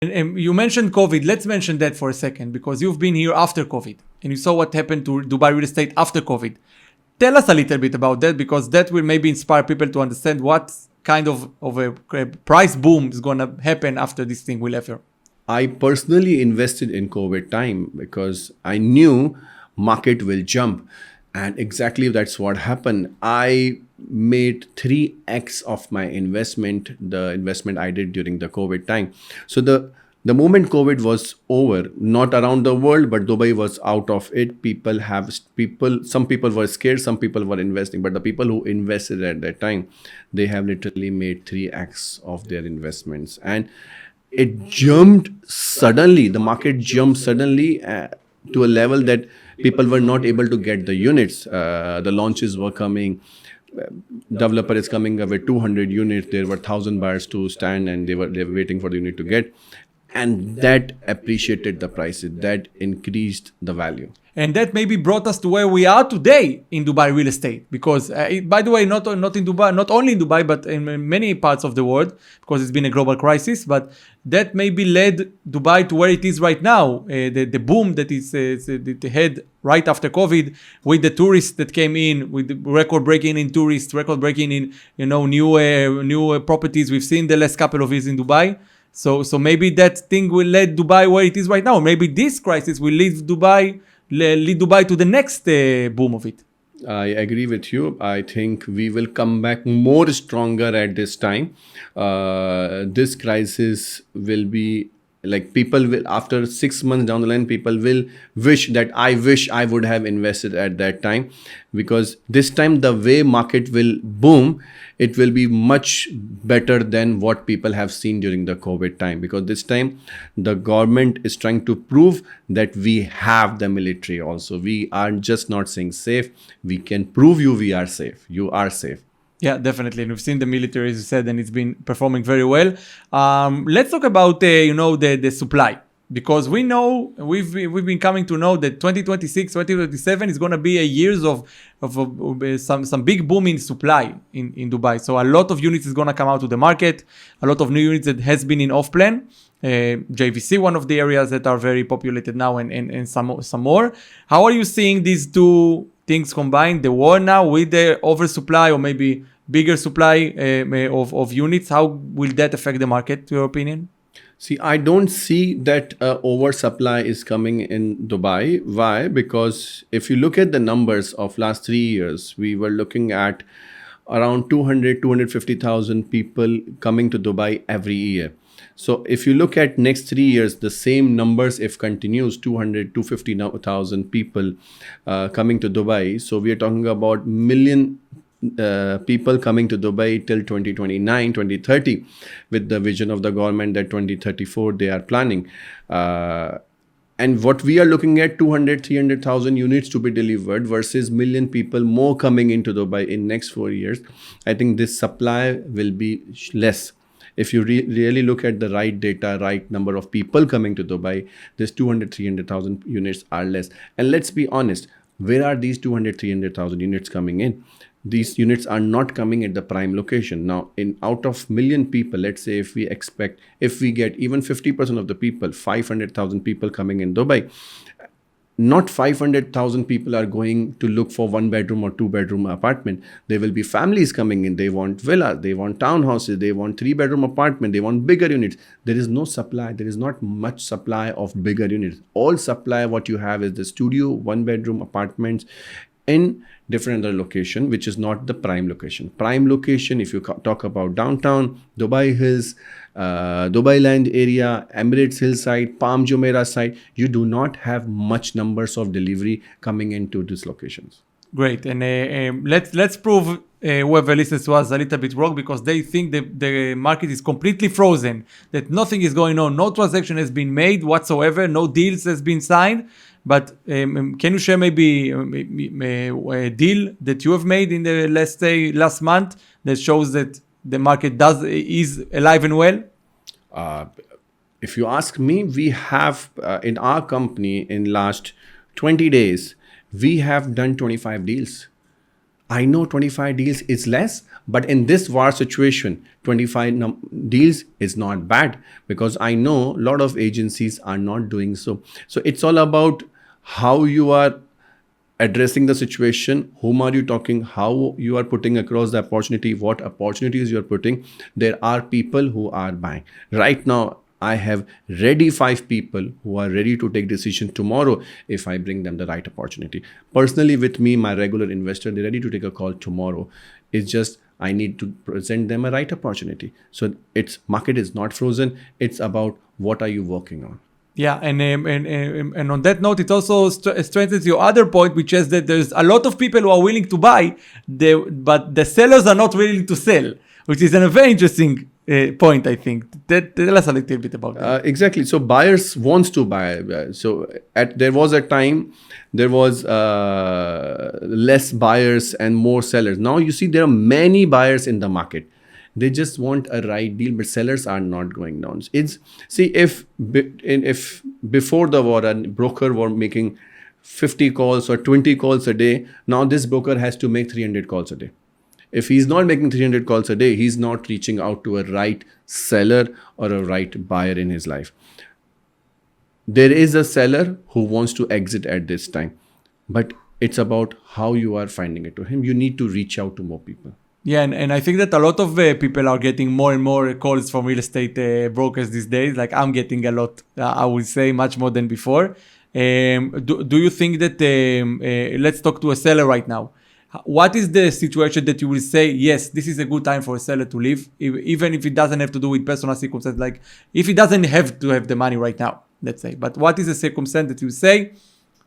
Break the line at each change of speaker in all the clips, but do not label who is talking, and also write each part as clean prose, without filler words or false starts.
And you mentioned COVID. Let's mention that for a second because you've been here after COVID and you saw what happened to Dubai real estate after COVID. Tell us a little bit about that because that will maybe inspire people to understand what kind of a price boom is going to happen after this thing will ever.
I personally invested in COVID time because I knew market will jump. And exactly that's what happened. I made 3x of my investment, the investment I did during the COVID time. So the moment COVID was over, not around the world, but Dubai was out of it. Some people were scared, some people were investing, but the people who invested at that time, they have literally made 3x of their investments. And it jumped suddenly, the market jumped suddenly to a level that people were not able to get the units. The launches were coming. Developer is coming up with 200 units. There were 1,000 buyers to stand and they were waiting for the unit to get. And that appreciated the prices. That increased the value.
And that maybe brought us to where we are today in Dubai real estate. Because, by the way, not in Dubai, not only in Dubai, but in many parts of the world, because it's been a global crisis. But that maybe led Dubai to where it is right now. The boom that it had right after COVID, with the tourists that came in, with the record breaking in tourists, record breaking in new properties we've seen the last couple of years in Dubai. So maybe that thing will lead Dubai where it is right now. Maybe this crisis will lead Dubai to the next boom of it.
I agree with you. I think we will come back more stronger at this time. This crisis will be like people will, after 6 months down the line, people will wish I would have invested at that time, because this time the way market will boom, it will be much better than what people have seen during the COVID time, because this time the government is trying to prove that we have the military also. We are just not saying safe. We can prove we are safe. You are safe.
Yeah, definitely. And we've seen the military, as you said, and it's been performing very well. Let's talk about, the supply. Because we know, we've been coming to know that 2026, 2027 is going to be a years of some big boom in supply in Dubai. So a lot of units is going to come out to the market. A lot of new units that has been in off plan. JVC, one of the areas that are very populated now, and some more. How are you seeing these two things combined, the war now with the oversupply or maybe bigger supply of units? How will that affect the market, to your opinion?
See, I don't see that oversupply is coming in Dubai. Why? Because if you look at the numbers of last 3 years, we were looking at around 250,000 people coming to Dubai every year. So if you look at next 3 years, the same numbers, if continues, 250,000 people coming to Dubai. So we are talking about million people coming to Dubai till 2029, 2030, with the vision of the government that 2034 they are planning. And what we are looking at, 200, 300,000 units to be delivered versus million people more coming into Dubai in next 4 years. I think this supply will be less. If you really look at the right data, right number of people coming to Dubai, this 200, 300,000 units are less. And let's be honest, where are these 200, 300,000 units coming in? These units are not coming at the prime location. Now, out of million people, let's say if we get even 50% of the people, 500,000 people coming in Dubai, not 500,000 people are going to look for 1 bedroom or 2 bedroom apartment. There will be families coming in. They want villas, they want townhouses, they want 3 bedroom apartment, they want bigger units. There is no supply. There is not much supply of bigger units. All supply what you have is the studio, 1 bedroom apartments in different other location, which is not the prime location. Prime location, if you talk about downtown, Dubai Hills, Dubai Land area, Emirates Hillside, Palm Jumeirah side, you do not have much numbers of delivery coming into these locations.
Great. And let's prove whoever listens to us a little bit wrong, because they think the market is completely frozen, that nothing is going on, no transaction has been made whatsoever, no deals has been signed. But can you share maybe a deal that you have made in the last month that shows that the market is alive and well?
If you ask me, we have in our company in last 20 days, we have done 25 deals. I know 25 deals is less, but in this war situation, 25 deals is not bad, because I know a lot of agencies are not doing so. So it's all about how you are addressing the situation, whom are you talking, how you are putting across the opportunity, what opportunities you are putting. There are people who are buying. Right now, I have ready 5 people who are ready to take decision tomorrow if I bring them the right opportunity. Personally, with me, my regular investor, they're ready to take a call tomorrow. It's just I need to present them a right opportunity. So it's market is not frozen. It's about what are you working on.
Yeah, and on that note, it also strengthens your other point, which is that there's a lot of people who are willing to buy, but the sellers are not willing to sell, which is a very interesting point, I think. Tell us a little bit about that.
Exactly. So buyers wants to buy. There was a time there was less buyers and more sellers. Now you see there are many buyers in the market. They just want a right deal, but sellers are not going down. It's see if before the war a broker were making 50 calls or 20 calls a day, now this broker has to make 300 calls a day. If he's not making 300 calls a day, he's not reaching out to a right seller or a right buyer in his life. There is a seller who wants to exit at this time, but it's about how you are finding it to him. You need to reach out to more people.
Yeah, and I think that a lot of people are getting more and more calls from real estate brokers these days. Like I'm getting a lot, I would say much more than before. Do you think that, let's talk to a seller right now. What is the situation that you will say, yes, this is a good time for a seller to leave, even if it doesn't have to do with personal circumstances, like if he doesn't have to have the money right now, let's say. But what is the circumstance that you say,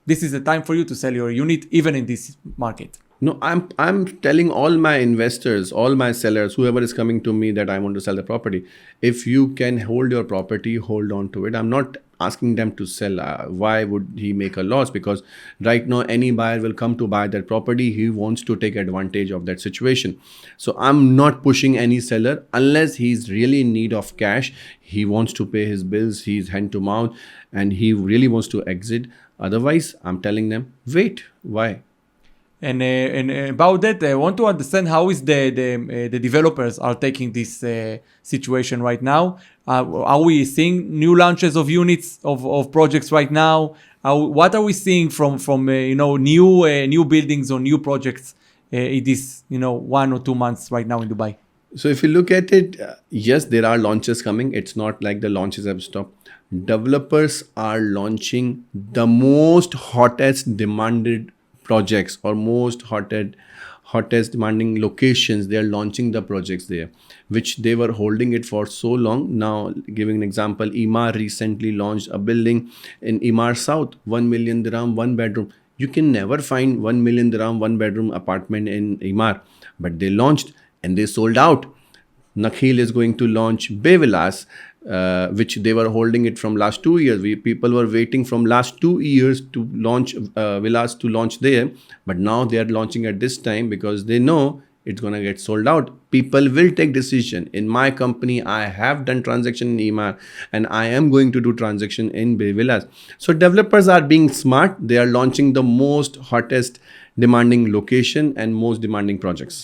this is the time for you to sell your unit, even in this market?
No, I'm telling all my investors, all my sellers, whoever is coming to me that I want to sell the property. If you can hold your property, hold on to it. I'm not asking them to sell. Why would he make a loss? Because right now any buyer will come to buy that property. He wants to take advantage of that situation. So I'm not pushing any seller unless he's really in need of cash. He wants to pay his bills. He's hand to mouth and he really wants to exit. Otherwise, I'm telling them, wait. Why?
And about that, I want to understand how is the developers are taking this situation right now. Are we seeing new launches of units of projects right now? What are we seeing from new buildings or new projects in this 1 or 2 months right now in Dubai?
So if you look at it, yes, there are launches coming. It's not like the launches have stopped. Developers are launching the most hottest demanded projects or most hottest demanding locations. They are launching the projects there, which they were holding it for so long. Now, giving an example, Emaar recently launched a building in Emaar South, 1 million dirham, 1 bedroom. You can never find 1 million dirham, 1 bedroom apartment in Emaar, but they launched and they sold out. Nakhil is going to launch Bay Villas, which they were holding it from last 2 years. People were waiting from last 2 years to launch villas to launch there, but now they are launching at this time because they know it's going to get sold out. People will take decision. In my company, I have done transaction in Emaar and I am going to do transaction in Bay Villas. So developers are being smart. They are launching the most hottest demanding location and most demanding projects.